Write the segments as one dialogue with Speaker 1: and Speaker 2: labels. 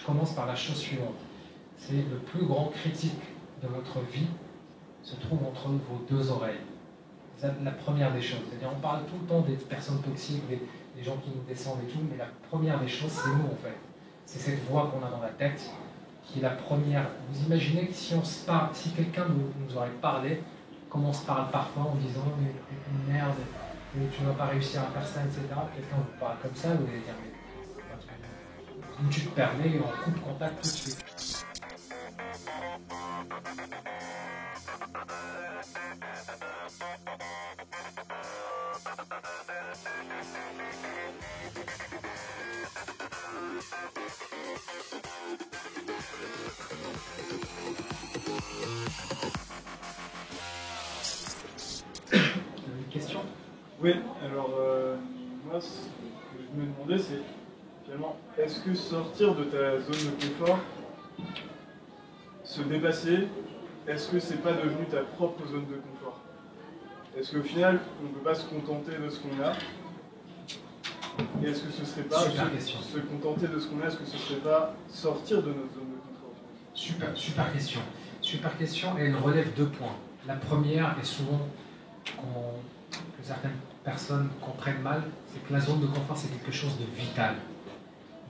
Speaker 1: commence par la chose suivante. C'est le plus grand critique de votre vie se trouve entre vos deux oreilles. C'est la première des choses. C'est-à-dire, on parle tout le temps des personnes toxiques, des gens qui nous descendent et tout, mais la première des choses, c'est nous en fait. C'est cette voix qu'on a dans la tête qui est la première. Vous imaginez que si quelqu'un nous aurait parlé, comme on se parle parfois en disant mais t'es une merde, mais tu ne vas pas réussir à faire ça, etc. Quelqu'un vous parle comme ça, vous allez dire mais tu te permets et on coupe contact tout de suite. Une question ?
Speaker 2: Oui, alors moi ce que je me demandais c'est finalement est-ce que sortir de ta zone de confort, se dépasser, est-ce que c'est pas devenu ta propre zone de confort? Est-ce qu'au final on ne peut pas se contenter de ce qu'on a? Et est-ce que ce serait pas se contenter de ce qu'on a, est-ce que ce serait pas sortir de notre zone de confort?
Speaker 1: Super question. Super question et elle relève deux points. La première, et souvent que certaines personnes comprennent mal, c'est que la zone de confort c'est quelque chose de vital.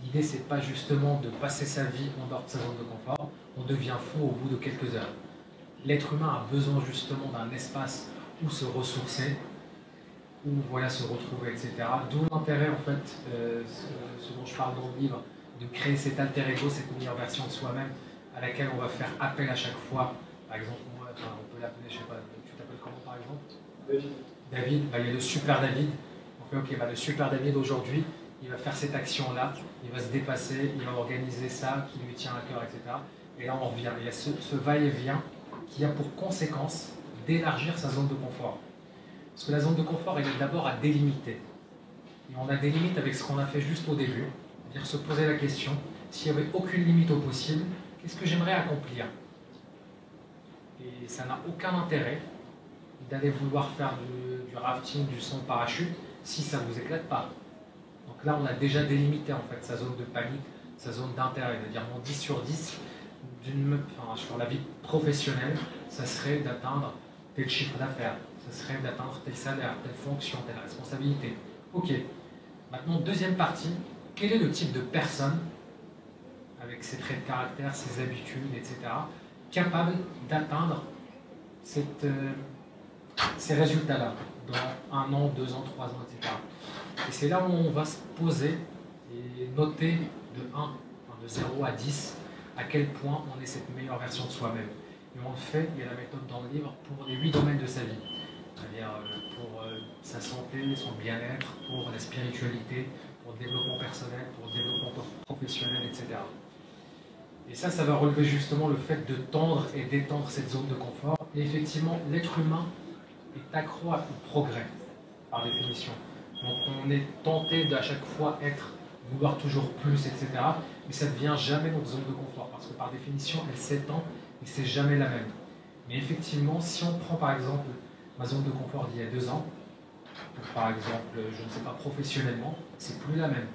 Speaker 1: L'idée c'est pas justement de passer sa vie en dehors de sa zone de confort, on devient fou au bout de quelques heures. L'être humain a besoin justement d'un espace où se ressourcer, où se retrouver, etc. D'où l'intérêt en fait, ce dont je parle dans le livre, de créer cet alter ego, cette meilleure version de soi-même, à laquelle on va faire appel à chaque fois. Par exemple, moi, on peut l'appeler, je sais pas, tu t'appelles comment par exemple? David, il y a le super David. On fait ok, le super David aujourd'hui, il va faire cette action-là, il va se dépasser, il va organiser ça qui lui tient à cœur, etc. Et là on revient, il y a ce va-et-vient qui a pour conséquence d'élargir sa zone de confort. Parce que la zone de confort, elle est d'abord à délimiter. Et on a des limites avec ce qu'on a fait juste au début, c'est-à-dire se poser la question, s'il n'y avait aucune limite au possible, qu'est-ce que j'aimerais accomplir? Et ça n'a aucun intérêt d'aller vouloir faire du rafting, du saut en parachute, si ça ne vous éclate pas. Donc là, on a déjà délimité en fait sa zone de panique, sa zone d'intérêt. C'est-à-dire mon 10 sur 10 sur la vie professionnelle, ça serait d'atteindre tel chiffre d'affaires, ça serait d'atteindre tel salaire, telle fonction, telle responsabilité. Ok. Maintenant, deuxième partie, quel est le type de personne, avec ses traits de caractère, ses habitudes, etc., capable d'atteindre ces résultats-là, dans 1 an, 2 ans, 3 ans, etc. Et c'est là où on va se poser et noter de 0 à 10, à quel point on est cette meilleure version de soi-même. Et on le fait, il y a la méthode dans le livre, pour les 8 domaines de sa vie. C'est-à-dire pour sa santé, son bien-être, pour la spiritualité, pour le développement personnel, pour le développement professionnel, etc. Et ça va relever justement le fait de tendre et d'étendre cette zone de confort. Et effectivement, l'être humain est accro au progrès, par définition. Donc on est tenté d'à chaque fois vouloir toujours plus, etc. Mais ça ne devient jamais notre zone de confort, parce que par définition, elle s'étend et c'est jamais la même. Mais effectivement, si on prend par exemple ma zone de confort d'il y a 2 ans, ou par exemple, je ne sais pas, professionnellement, c'est plus la même,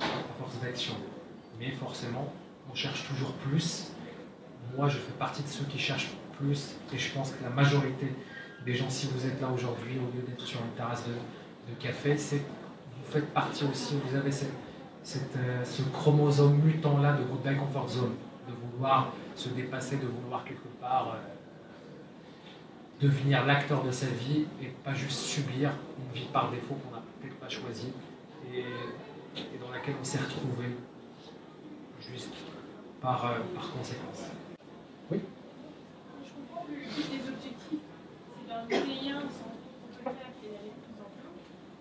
Speaker 1: à force d'action. Mais forcément, on cherche toujours plus. Moi, je fais partie de ceux qui cherchent plus, et je pense que la majorité des gens, si vous êtes là aujourd'hui, au lieu d'être sur une terrasse de café, c'est que vous faites partie aussi, vous avez ce chromosome mutant-là de votre comfort zone, de vouloir se dépasser, de vouloir quelque part devenir l'acteur de sa vie et pas juste subir une vie par défaut qu'on n'a peut-être pas choisie et dans laquelle on s'est retrouvé juste par conséquence. Oui.
Speaker 3: Je comprends que le but des objectifs, c'est d'en donner un sans le faire et aller de plus en plus.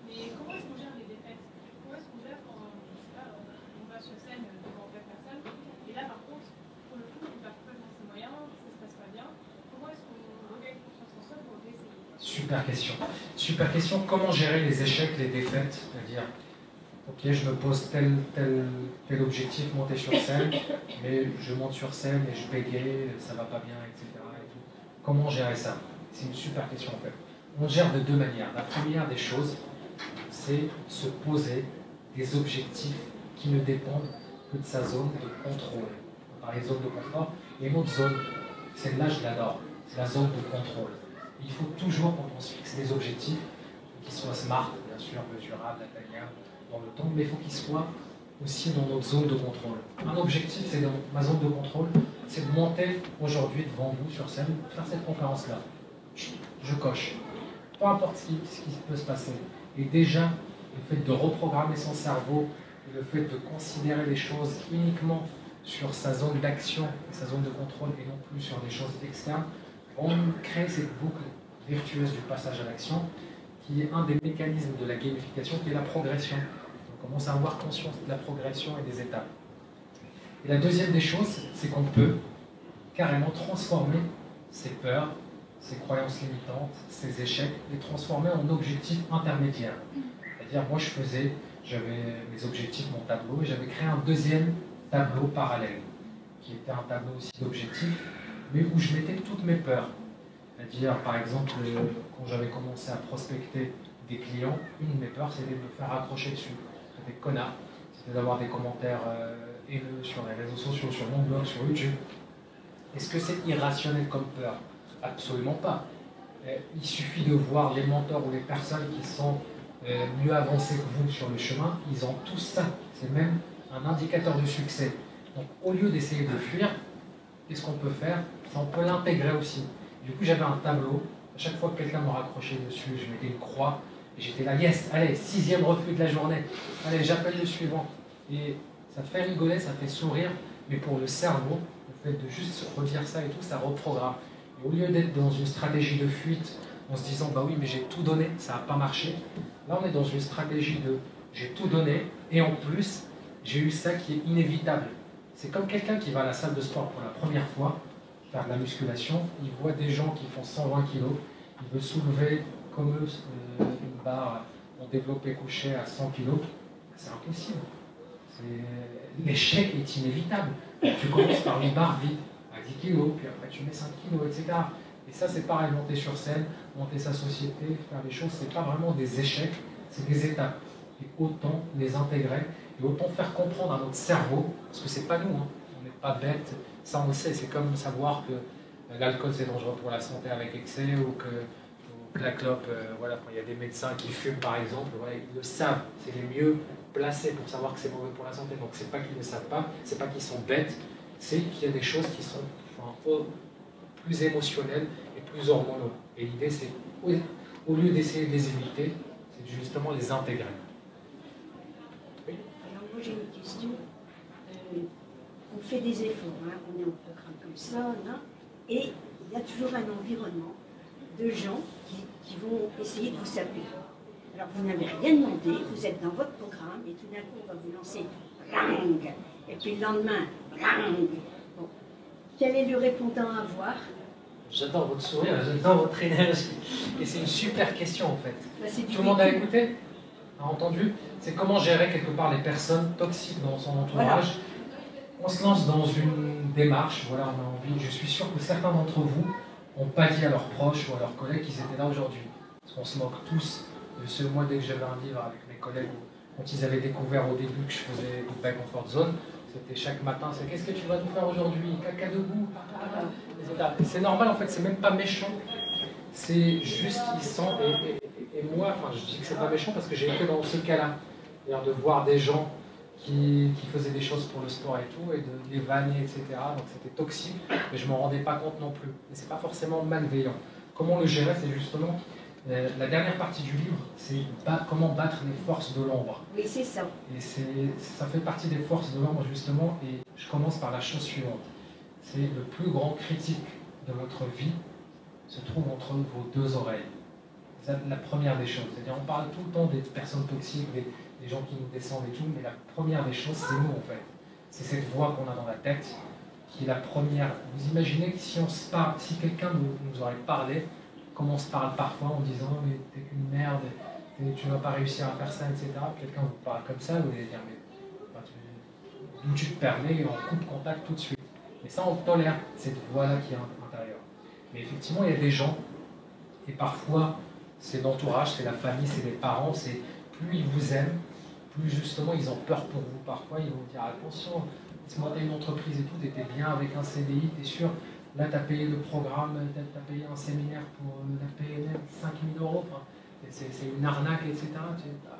Speaker 3: Mais comment est-ce qu'on gère les défaites? Comment est-ce qu'on gère quand on va sur scène devant 20 personnes et là par contre, pour le coup, on ne perd pas dans ses moyens, ça se passe pas bien. Comment est-ce qu'on regagne confiance en soi pour réessayer?
Speaker 1: Super question. Super question. Comment gérer les échecs, les défaites? C'est-à-dire, ok, je me pose tel objectif, monter sur scène, mais je monte sur scène et je bégaye, ça va pas bien, etc. Et tout. Comment gérer ça? C'est une super question en fait. On gère de 2 manières. La première des choses, c'est se poser des objectifs qui ne dépendent que de sa zone de contrôle. On parle de zone de confort. Et une autre zone, celle-là, je l'adore, c'est la zone de contrôle. Il faut toujours, quand on se fixe des objectifs, qu'ils soient smart, bien sûr, mesurables, atteignables dans le temps, mais il faut qu'ils soient aussi dans notre zone de contrôle. Un objectif, c'est dans ma zone de contrôle, c'est de monter aujourd'hui devant vous sur scène, faire cette conférence-là. Je coche. Peu importe ce qui peut se passer. Et déjà, le fait de reprogrammer son cerveau, le fait de considérer les choses uniquement sur sa zone d'action et sa zone de contrôle et non plus sur des choses externes, on crée cette boucle virtueuse du passage à l'action qui est un des mécanismes de la gamification qui est la progression. On commence à avoir conscience de la progression et des étapes. Et la deuxième des choses, c'est qu'on peut carrément transformer ses peurs, ses croyances limitantes, ses échecs, les transformer en objectifs intermédiaires. C'est-à-dire, moi j'avais mes objectifs, mon tableau, et j'avais créé un deuxième tableau parallèle, qui était un tableau aussi d'objectifs, mais où je mettais toutes mes peurs. C'est-à-dire, par exemple, quand j'avais commencé à prospecter des clients, une de mes peurs, c'était de me faire accrocher dessus. C'était connard, c'était d'avoir des commentaires haineux sur les réseaux sociaux, sur mon blog, sur YouTube. Est-ce que c'est irrationnel comme peur? Absolument pas. Il suffit de voir les mentors ou les personnes qui sont mieux avancés que vous sur le chemin, ils ont tous ça. C'est même un indicateur de succès. Donc au lieu d'essayer de fuir, qu'est-ce qu'on peut faire? On peut l'intégrer aussi. Du coup, j'avais un tableau. À chaque fois que quelqu'un me raccrochait dessus, je mettais une croix. Et j'étais là, yes, allez, 6e refus de la journée. Allez, j'appelle le suivant. Et ça fait rigoler, ça fait sourire. Mais pour le cerveau, le fait de juste redire ça et tout, ça reprogramme. Et au lieu d'être dans une stratégie de fuite, en se disant, bah oui, mais j'ai tout donné, ça n'a pas marché. Là, on est dans une stratégie de, j'ai tout donné, et en plus, j'ai eu ça qui est inévitable. C'est comme quelqu'un qui va à la salle de sport pour la première fois, faire de la musculation, il voit des gens qui font 120 kg, il veut soulever comme eux une barre en développé couché à 100 kg, c'est impossible. L'échec est inévitable. Tu commences par une barre vide, à 10 kg, puis après tu mets 5 kg, etc. Et ça, c'est pareil, monter sur scène, monter sa société, faire des choses, c'est pas vraiment des échecs, c'est des étapes. Et autant les intégrer, et autant faire comprendre à notre cerveau, parce que c'est pas nous, hein, on n'est pas bête, ça on le sait, c'est comme savoir que l'alcool c'est dangereux pour la santé avec excès, ou que la clope, voilà, quand il y a des médecins qui fument par exemple, voilà, ils le savent, c'est les mieux placés pour savoir que c'est mauvais pour la santé. Donc c'est pas qu'ils ne savent pas, c'est pas qu'ils sont bêtes, c'est qu'il y a des choses qui sont plus émotionnelles et plus hormonaux. Et l'idée c'est, au lieu d'essayer de les éviter, c'est justement les intégrer.
Speaker 4: Oui. Alors moi j'ai une question. On fait des efforts, hein, on est en programme comme ça, hein, et il y a toujours un environnement de gens qui vont essayer de vous saper. Alors vous n'avez rien demandé, vous êtes dans votre programme, et tout d'un coup on va vous lancer blang, et puis le lendemain, blang. Bon. Quel est le répondant à avoir?
Speaker 1: J'adore votre sourire, j'adore votre énergie. Et c'est une super question en fait.
Speaker 4: Bah,
Speaker 1: tout le monde a écouté? A entendu? C'est comment gérer quelque part les personnes toxiques dans son entourage. Voilà. On se lance dans une démarche, voilà, on a envie. Je suis sûr que certains d'entre vous n'ont pas dit à leurs proches ou à leurs collègues qu'ils étaient là aujourd'hui. Parce qu'on se moque tous de ce mois dès que j'avais un livre avec mes collègues, quand ils avaient découvert au début que je faisais Goodbye Comfort Zone, c'était chaque matin, c'est qu'est-ce que tu vas nous faire aujourd'hui? Caca debout, c'est normal en fait, c'est même pas méchant. C'est juste, ils sont, et moi, enfin je dis que c'est pas méchant parce que j'ai été dans ce cas-là. C'est-à-dire de voir des gens qui faisaient des choses pour le sport et tout, et de les vanner, etc. Donc c'était toxique, mais je ne m'en rendais pas compte non plus. Et c'est pas forcément malveillant. Comment le gérer, c'est justement la dernière partie du livre, c'est comment battre les forces de l'ombre.
Speaker 4: Oui, c'est ça.
Speaker 1: Et ça fait partie des forces de l'ombre, justement, et je commence par la chose suivante. C'est le plus grand critique de votre vie se trouve entre vos deux oreilles. C'est la première des choses. C'est-à-dire, on parle tout le temps des personnes toxiques, des gens qui nous descendent et tout, mais la première des choses, c'est nous, en fait. C'est cette voix qu'on a dans la tête qui est la première. Vous imaginez que si on se parle, si quelqu'un nous aurait parlé, comme on se parle parfois en disant « mais t'es qu'une merde, tu ne vas pas réussir à faire ça, etc. » Quelqu'un vous parle comme ça, vous allez dire « mais d'où tu te permets ?» et on coupe contact tout de suite. Mais ça, on tolère cette voix-là qui est à l'intérieur. Mais effectivement, il y a des gens, et parfois, c'est l'entourage, c'est la famille, c'est les parents, c'est plus ils vous aiment, plus justement ils ont peur pour vous parfois, ils vont dire attention, si monter une entreprise et tout, tu étais bien avec un CDI, tu es sûr, là tu as payé le programme, tu as payé un séminaire pour la PNL 5 000 euros, enfin, c'est une arnaque, etc.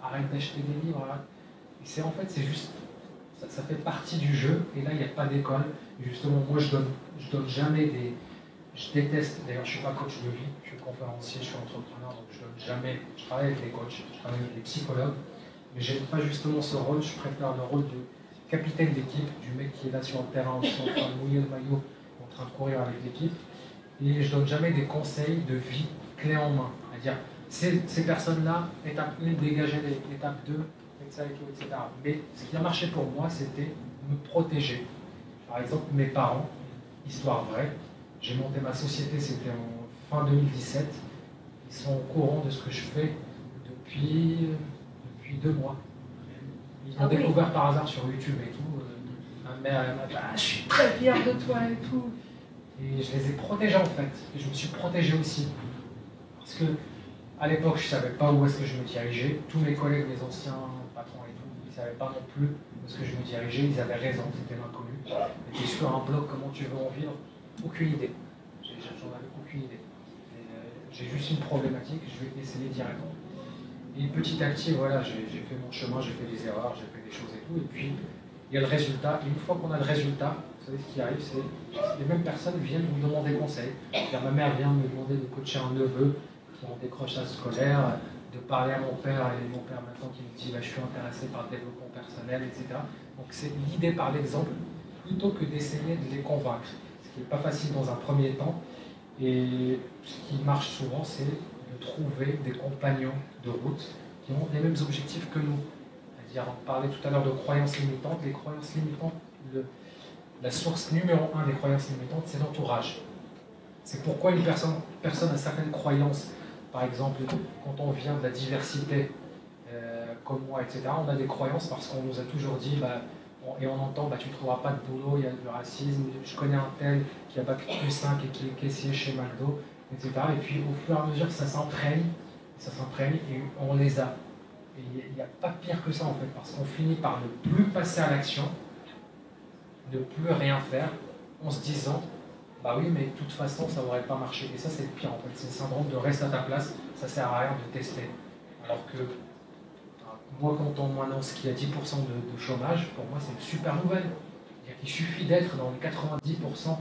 Speaker 1: Arrête d'acheter des livres. Arrête. Et c'est en fait, c'est juste, ça fait partie du jeu, et là il n'y a pas d'école. Justement, moi je donne jamais des. Je déteste, d'ailleurs je ne suis pas coach de vie, je suis conférencier, je suis entrepreneur, donc je donne jamais. Je travaille avec les coachs, je travaille avec les psychologues, mais j'aime pas justement ce rôle, je préfère le rôle de capitaine d'équipe, du mec qui est là sur le terrain, en train de mouiller le maillot, en train de courir avec l'équipe. Et je donne jamais des conseils de vie clés en main. C'est-à-dire, ces personnes-là, étape 1, dégagez-les, étape 2, faites ça et tout, etc. Mais ce qui a marché pour moi, c'était me protéger. Par exemple, mes parents, histoire vraie, j'ai monté ma société, c'était en fin 2017. Ils sont au courant de ce que je fais depuis 2 mois. Ils m'ont découvert par hasard sur YouTube et tout. Ma mère, elle m'a dit je suis très fier de toi et tout. Et je les ai protégés en fait. Et je me suis protégé aussi. Parce que à l'époque, je ne savais pas où est-ce que je me dirigeais. Tous mes collègues, mes anciens patrons et tout, ils ne savaient pas non plus où est-ce que je me dirigeais. Ils avaient raison, c'était l'inconnu. Et tu es sur un blog, comment tu veux en vivre? Aucune idée. J'en avais aucune idée. J'ai juste une problématique, je vais essayer d'y répondre. Et petit à petit, voilà, j'ai fait mon chemin, j'ai fait des erreurs, j'ai fait des choses et tout. Et puis, il y a le résultat. Et une fois qu'on a le résultat, vous savez ce qui arrive, c'est les mêmes personnes viennent vous demander conseil. Ma mère vient me demander de coacher un neveu qui est en décrochage scolaire, de parler à mon père, et mon père maintenant qui me dit je suis intéressé par le développement personnel, etc. Donc c'est l'idée par l'exemple, plutôt que d'essayer de les convaincre. Ce qui n'est pas facile dans un premier temps. Et ce qui marche souvent, c'est de trouver des compagnons de route qui ont les mêmes objectifs que nous. C'est-à-dire, on parlait tout à l'heure de croyances limitantes. Les croyances limitantes, la source numéro 1 des croyances limitantes, c'est l'entourage. C'est pourquoi une personne a certaines croyances. Par exemple, quand on vient de la diversité, comme moi, etc., on a des croyances parce qu'on nous a toujours dit, et on entend, tu ne trouveras pas de boulot, il y a du racisme, je connais un tel qui a bac plus 5 et qui est caissier chez McDo, etc. Et puis au fur et à mesure, ça s'imprègne, et on les a. Et il n'y a pas pire que ça en fait, parce qu'on finit par ne plus passer à l'action, ne plus rien faire, en se disant, oui, mais de toute façon, ça n'aurait pas marché. Et ça, c'est le pire en fait, c'est le syndrome de reste à ta place, ça ne sert à rien de tester. Alors que moi, quand on m'annonce qu'il y a 10% de chômage, pour moi, c'est une super nouvelle. C'est-à-dire qu'il suffit d'être dans les 90%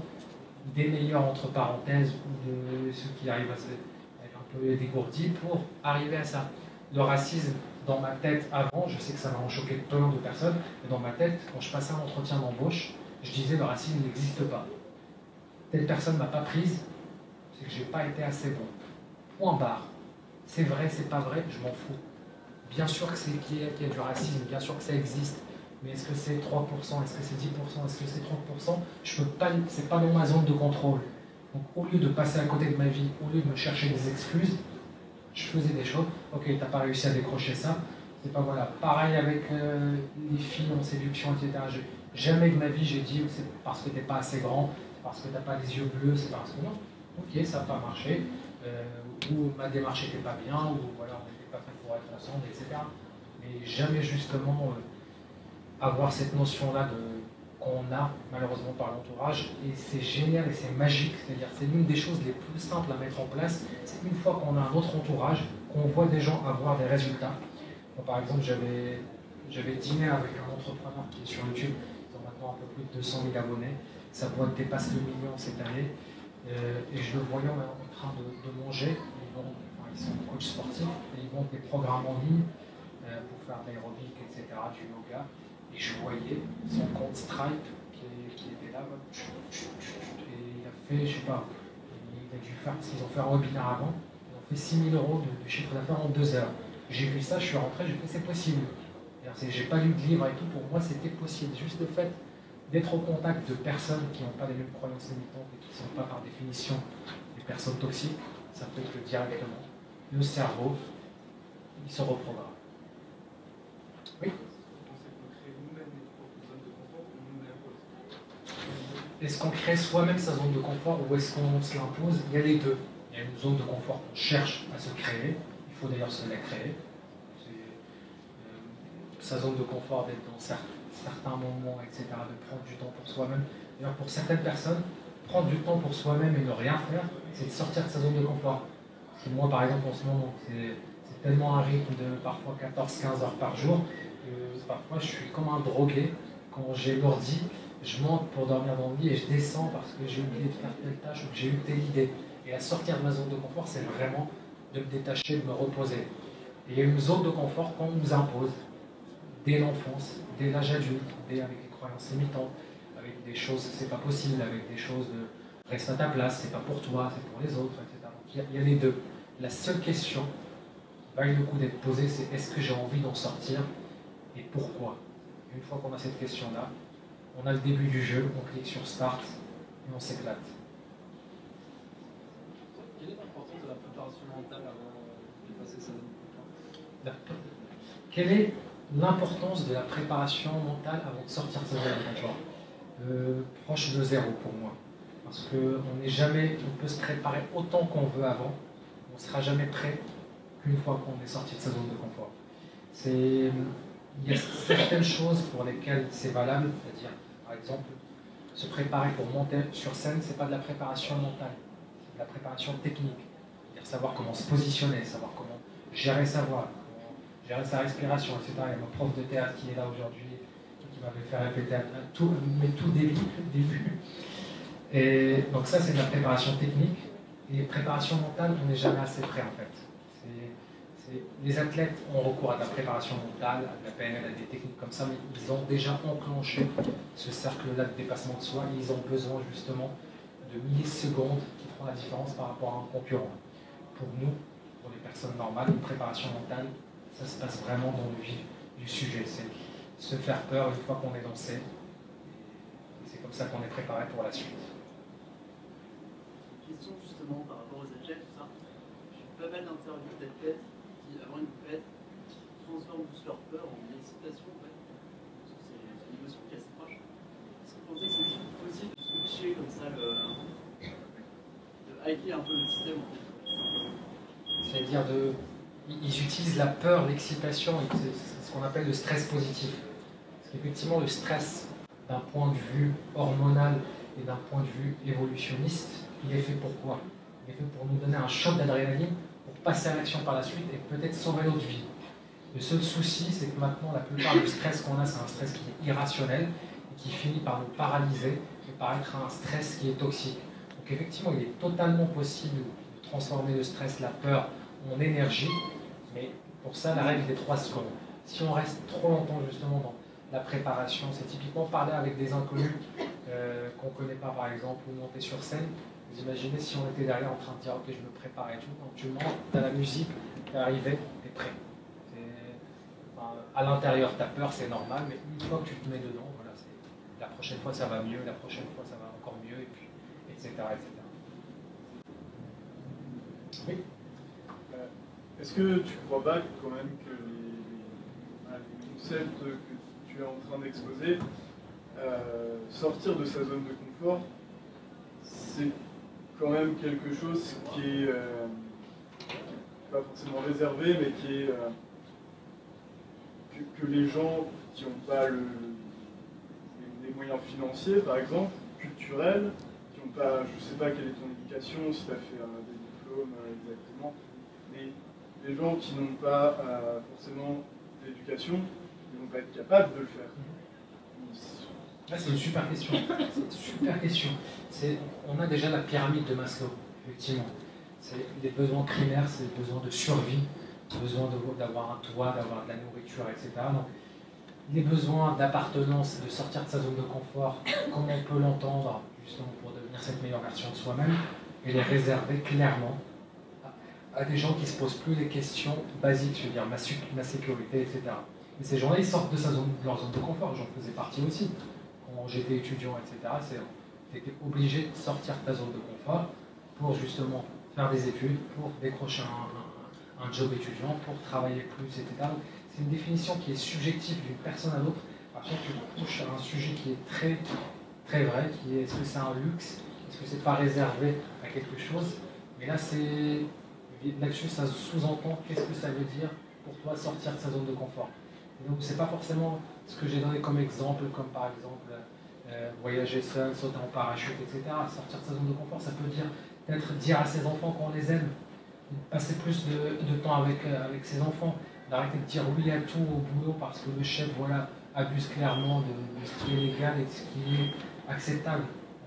Speaker 1: des meilleurs, entre parenthèses, ou de ceux qui arrivent à être un peu dégourdis pour arriver à ça. Le racisme, dans ma tête avant, je sais que ça va en choquer plein de personnes, mais dans ma tête, quand je passais un entretien d'embauche, je disais le racisme n'existe pas. Telle personne ne m'a pas prise, c'est que je n'ai pas été assez bon. Point barre. C'est vrai, c'est pas vrai, je m'en fous. Bien sûr qu'il y a du racisme, bien sûr que ça existe, mais est-ce que c'est 3%, est-ce que c'est 10%, est-ce que c'est 30%? Je peux pas, c'est pas dans ma zone de contrôle. Donc au lieu de passer à côté de ma vie, au lieu de me chercher des excuses, je faisais des choses. Ok, t'as pas réussi à décrocher ça, c'est pas voilà. Pareil avec les filles en séduction, etc. Jamais de ma vie j'ai dit c'est parce que t'es pas assez grand, c'est parce que t'as pas les yeux bleus, c'est parce que non. Ok, ça n'a pas marché, ou ma démarche n'était pas bien, ou voilà, on n'était pas fait pour être ensemble, etc. Mais jamais justement avoir cette notion-là qu'on a malheureusement par l'entourage, et c'est génial et c'est magique, c'est-à-dire c'est l'une des choses les plus simples à mettre en place, c'est une fois qu'on a un autre entourage, qu'on voit des gens avoir des résultats. Donc, par exemple, j'avais dîné avec un entrepreneur qui est sur YouTube, ils ont maintenant un peu plus de 200 000 abonnés, sa boîte dépasse le million cette année, et je le voyais en train de manger, ils sont coachs sportifs, et ils vendent des programmes en ligne pour faire de l'aérobic, etc., du yoga. Et je voyais son compte Stripe qui était là, et il a fait, je sais pas, il a dû faire, parce qu'ils ont fait un webinaire avant, ils ont fait 6 000 € de chiffre d'affaires en 2 heures. J'ai vu ça, je suis rentré, j'ai fait c'est possible. J'ai pas lu de livre et tout, pour moi c'était possible. Juste le fait d'être au contact de personnes qui n'ont pas les mêmes croyances limitantes et qui ne sont pas par définition des personnes toxiques, ça peut être directement. Le cerveau, il se reprogramme. Oui. Est-ce qu'on crée soi-même sa zone de confort ou est-ce qu'on se l'impose? Il y a les deux. Il y a une zone de confort qu'on cherche à se créer. Il faut d'ailleurs se la créer. sa zone de confort, d'être dans certains moments, etc., de prendre du temps pour soi-même. D'ailleurs, pour certaines personnes, prendre du temps pour soi-même et ne rien faire, c'est de sortir de sa zone de confort. Parce que moi, par exemple, en ce moment, c'est tellement un rythme de parfois 14-15 heures par jour que parfois je suis comme un drogué. Quand j'ai l'ordi, je monte pour dormir dans le lit et je descends parce que j'ai oublié de faire telle tâche ou que j'ai eu telle idée. Et à sortir de ma zone de confort, c'est vraiment de me détacher, de me reposer. Et il y a une zone de confort qu'on nous impose dès l'enfance, dès l'âge adulte, avec les croyances limitantes, avec des choses c'est pas possible, avec des choses de reste à ta place, c'est pas pour toi, c'est pour les autres, etc. Donc il y a les deux. La seule question qui vaille le coup d'être posée, c'est est-ce que j'ai envie d'en sortir et pourquoi? Une fois qu'on a cette question-là, on a le début du jeu, on clique sur Start et on s'éclate.
Speaker 5: Quelle est l'importance de la préparation mentale avant de passer sa zone de confort?
Speaker 1: Quelle est l'importance de la préparation mentale avant de sortir de sa zone de confort? Proche de zéro pour moi. Parce qu'on n'est jamais, on peut se préparer autant qu'on veut avant, on ne sera jamais prêt qu'une fois qu'on est sorti de sa zone de confort. Il y a certaines choses pour lesquelles c'est valable, c'est-à-dire, par exemple, se préparer pour monter sur scène, ce n'est pas de la préparation mentale, c'est de la préparation technique. C'est-à-dire savoir comment se positionner, savoir comment gérer sa voix, comment gérer sa respiration, etc. Il y a mon prof de théâtre qui est là aujourd'hui, qui m'avait fait répéter à tout début. Et donc ça, c'est de la préparation technique. Et préparation mentale, on n'est jamais assez prêt en fait. Les athlètes ont recours à de la préparation mentale, à de la PNL, à des techniques comme ça, mais ils ont déjà enclenché ce cercle-là de dépassement de soi et ils ont besoin justement de millisecondes qui feront la différence par rapport à un concurrent. Pour nous, pour les personnes normales, une préparation mentale, ça se passe vraiment dans le vif du sujet. C'est se faire peur une fois qu'on est lancé. Et c'est comme ça qu'on est préparé pour la suite.
Speaker 6: Une question justement par rapport aux athlètes, tout ça. J'ai eu pas mal d'interviews d'athlètes qui, avant une compète, transforment tous leur peur en excitation en fait. Parce que c'est une émotion qui est assez proche. Est-ce que vous pensez que c'est possible de switcher comme ça, de hacker un peu le système en fait?
Speaker 1: C'est-à-dire ils utilisent la peur, l'excitation, c'est ce qu'on appelle le stress positif. Parce qu'effectivement, le stress, d'un point de vue hormonal et d'un point de vue évolutionniste, il est fait pour quoi? Il est fait pour nous donner un choc d'adrénaline, pour passer à l'action par la suite et peut-être sauver notre vie. Le seul souci, c'est que maintenant, la plupart du stress qu'on a, c'est un stress qui est irrationnel et qui finit par nous paralyser et par être un stress qui est toxique. Donc effectivement, il est totalement possible de transformer le stress, la peur, en énergie, mais pour ça, la règle des 3 secondes. Si on reste trop longtemps justement dans la préparation, c'est typiquement parler avec des inconnus qu'on ne connaît pas par exemple, ou monter sur scène. Vous imaginez si on était derrière en train de dire ok, je me prépare et tout, quand tu montes, tu as la musique, tu es arrivé, tu es prêt. À l'intérieur, tu as peur, c'est normal, mais une fois que tu te mets dedans, voilà, la prochaine fois ça va mieux, la prochaine fois ça va encore mieux, et puis, etc. etc. Oui.
Speaker 2: Est-ce que tu crois pas quand même que les concepts que tu es en train d'exposer, sortir de sa zone de confort, c'est quand même quelque chose qui est pas forcément réservé, mais qui est que les gens qui n'ont pas les moyens financiers, par exemple, culturels, qui n'ont pas, je ne sais pas quelle est ton éducation, si tu as fait des diplômes exactement, mais les gens qui n'ont pas forcément d'éducation, ils ne vont pas être capables de le faire.
Speaker 1: C'est une super question. C'est une super question. On a déjà la pyramide de Maslow, effectivement. C'est des besoins primaires, c'est des besoins de survie, besoin d'avoir un toit, d'avoir de la nourriture, etc. Donc, les besoins d'appartenance, de sortir de sa zone de confort, comme on peut l'entendre, justement pour devenir cette meilleure version de soi-même, et les réserver clairement à des gens qui ne se posent plus les questions basiques, je veux dire ma sécurité, etc. Mais ces gens-là, ils sortent de leur zone de confort, j'en faisais partie aussi. Quand j'étais étudiant, etc., tu étais obligé de sortir de ta zone de confort pour justement faire des études, pour décrocher un job étudiant, pour travailler plus, etc. C'est une définition qui est subjective d'une personne à l'autre. Par contre, tu touches à un sujet qui est très, très vrai, qui est est-ce que c'est un luxe, est-ce que c'est pas réservé à quelque chose? Mais là, là-dessus, ça sous-entend qu'est-ce que ça veut dire pour toi sortir de sa zone de confort. Et donc, c'est pas forcément ce que j'ai donné comme exemple, comme par exemple voyager seul, sauter en parachute, etc. Sortir de sa zone de confort, ça peut dire peut-être dire à ses enfants qu'on les aime, passer plus de temps avec ses enfants, d'arrêter de dire oui à tout au boulot parce que le chef abuse clairement de ce qui est légal et de ce qui est acceptable.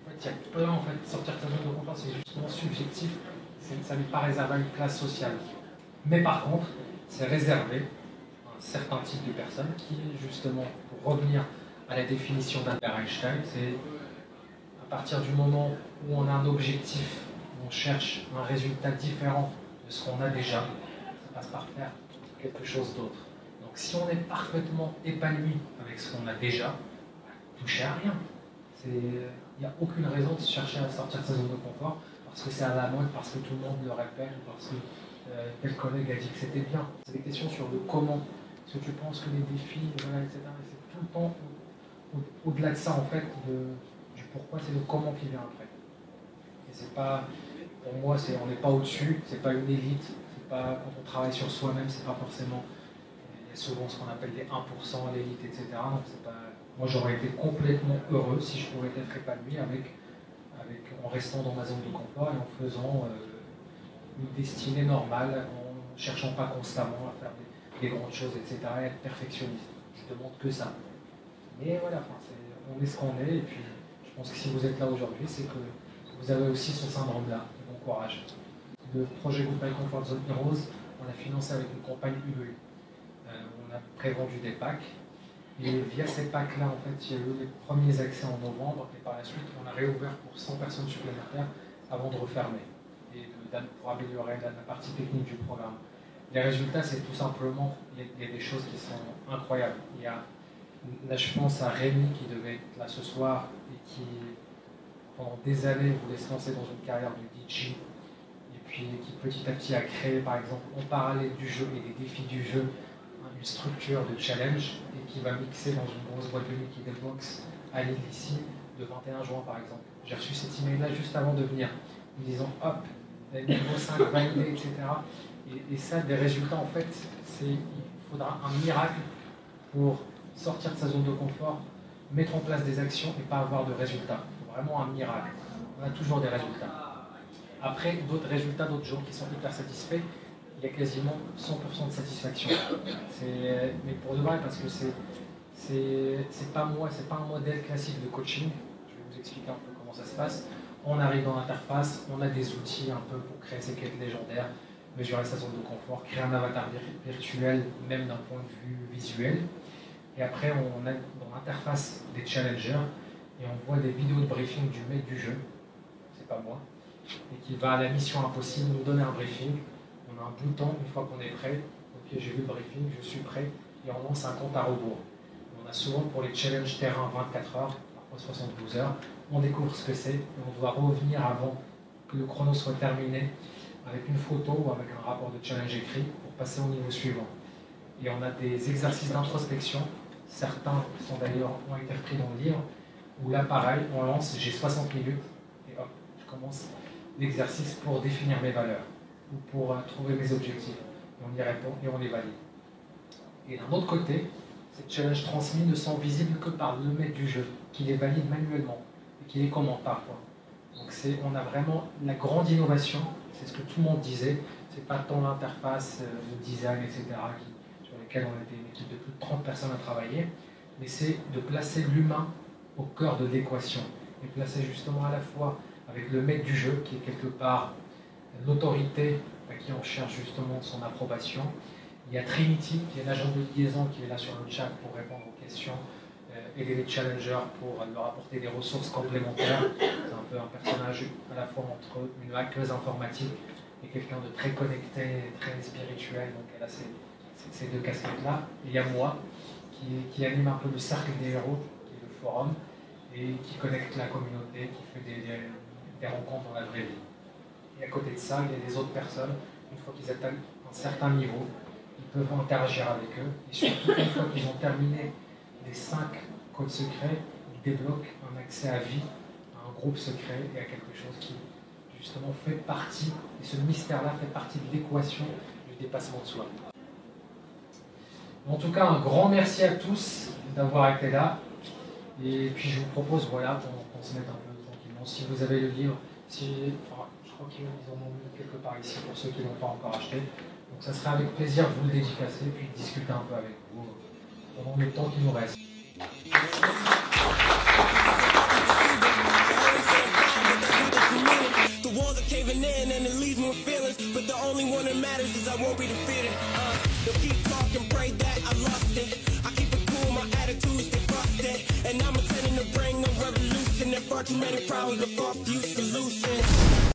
Speaker 1: En fait, il y a plein, sortir de sa zone de confort, c'est justement subjectif, ça n'est pas réservé à une classe sociale. Mais par contre, c'est réservé à un certain type de personnes qui, justement, pour revenir à la définition d'Albert Einstein, c'est à partir du moment où on a un objectif, on cherche un résultat différent de ce qu'on a déjà, ça passe par faire quelque chose d'autre. Donc si on est parfaitement épanoui avec ce qu'on a déjà, touchez à rien. Il n'y a aucune raison de chercher à sortir de sa zone de confort parce que c'est à la mode, parce que tout le monde le répète, parce que tel collègue a dit que c'était bien. C'est des questions sur le comment. Est-ce que tu penses que les défis, voilà, etc. C'est tout le temps au-delà de ça, en fait, du pourquoi, c'est le comment qui vient après. Et c'est pas, pour moi, on n'est pas au-dessus, c'est pas une élite, c'est pas, quand on travaille sur soi-même, c'est pas forcément, il y a souvent ce qu'on appelle les 1%, l'élite, etc. Donc c'est pas, moi, j'aurais été complètement heureux si je pouvais être épanoui en restant dans ma zone de confort et en faisant une destinée normale, en ne cherchant pas constamment à faire des grandes choses, etc. et être perfectionniste. Je demande que ça. Mais voilà, on est ce qu'on est, et puis je pense que si vous êtes là aujourd'hui, c'est que vous avez aussi ce syndrome-là. Bon courage. Le projet Goodbye Comfort Zone Heroes, on l'a financé avec une campagne UBU. On a prévendu des packs, et via ces packs-là, en fait, il y a eu les premiers accès en novembre, et par la suite, on a réouvert pour 100 personnes supplémentaires avant de refermer, et pour améliorer la partie technique du programme. Les résultats, c'est tout simplement, il y a des choses qui sont incroyables. Là, je pense à Rémi qui devait être là ce soir et qui, pendant des années, voulait se lancer dans une carrière de DJ et puis qui petit à petit a créé, par exemple, en parallèle du jeu et des défis du jeu, une structure de challenge et qui va mixer dans une grosse boîte de nuit qui est Box à Lille ici, le 21 juin par exemple. J'ai reçu cet email-là juste avant de venir, me disant hop, niveau 5 validé, etc. Et ça, des résultats, en fait, il faudra un miracle pour sortir de sa zone de confort, mettre en place des actions et pas avoir de résultats. Vraiment un miracle. On a toujours des résultats. Après, d'autres résultats, d'autres gens qui sont hyper satisfaits, il y a quasiment 100% de satisfaction. Mais pour de vrai, parce que c'est pas moi, c'est pas un modèle classique de coaching. Je vais vous expliquer un peu comment ça se passe. On arrive dans l'interface, on a des outils un peu pour créer ces quêtes légendaires, mesurer sa zone de confort, créer un avatar virtuel, même d'un point de vue visuel. Et après, on est dans l'interface des challengers et on voit des vidéos de briefing du maître du jeu, c'est pas moi, et qui va à la mission impossible nous donner un briefing. On a un bouton une fois qu'on est prêt. Ok, j'ai vu le briefing, je suis prêt, et on lance un compte à rebours. On a souvent pour les challenges terrain 24 heures, parfois 72 heures, on découvre ce que c'est et on doit revenir avant que le chrono soit terminé avec une photo ou avec un rapport de challenge écrit pour passer au niveau suivant. Et on a des exercices d'introspection. Certains ont été repris dans le livre, où là, pareil, on lance, j'ai 60 minutes, et hop, je commence l'exercice pour définir mes valeurs, ou pour trouver mes objectifs. Et on y répond et on les valide. Et d'un autre côté, ces challenges transmis ne sont visibles que par le maître du jeu, qui les valide manuellement, et qui les commente parfois. Donc on a vraiment la grande innovation, c'est ce que tout le monde disait, c'est pas tant l'interface, le design, etc., sur lesquels on était une équipe de plus de 30 personnes à travailler, mais c'est de placer l'humain au cœur de l'équation, et placer justement à la fois avec le maître du jeu, qui est quelque part l'autorité à qui on cherche justement son approbation. Il y a Trinity, qui est l'agent de liaison, qui est là sur le chat pour répondre aux questions, aider les challengers pour leur apporter des ressources complémentaires. C'est un peu un personnage à la fois entre une hackeuse informatique et quelqu'un de très connecté, très spirituel, donc elle a ces deux casquettes-là. Et il y a moi, qui anime un peu le cercle des héros, qui est le forum, et qui connecte la communauté, qui fait des rencontres dans la vraie vie. Et à côté de ça, il y a des autres personnes, une fois qu'ils atteignent un certain niveau, ils peuvent interagir avec eux, et surtout une fois qu'ils ont terminé les 5 codes secrets, ils débloquent un accès à vie, à un groupe secret et à quelque chose qui justement fait partie, et ce mystère-là fait partie de l'équation du dépassement de soi. En tout cas, un grand merci à tous d'avoir été là. Et puis je vous propose, voilà, qu'on se mette un peu tranquillement. Si vous avez le livre, je crois qu'ils en ont mis quelque part ici pour ceux qui ne l'ont pas encore acheté. Donc ça serait avec plaisir de vous le dédicacer et puis de discuter un peu avec vous pendant le temps qui nous reste.
Speaker 7: The walls are caving in and it leaves me with feelings, but the only one that matters is I won't be defeated. They'll keep talking, pray that I lost it. I keep it cool, my attitude stay frosted, and I'm intending to bring a revolution. There far too many problems, but far few solutions.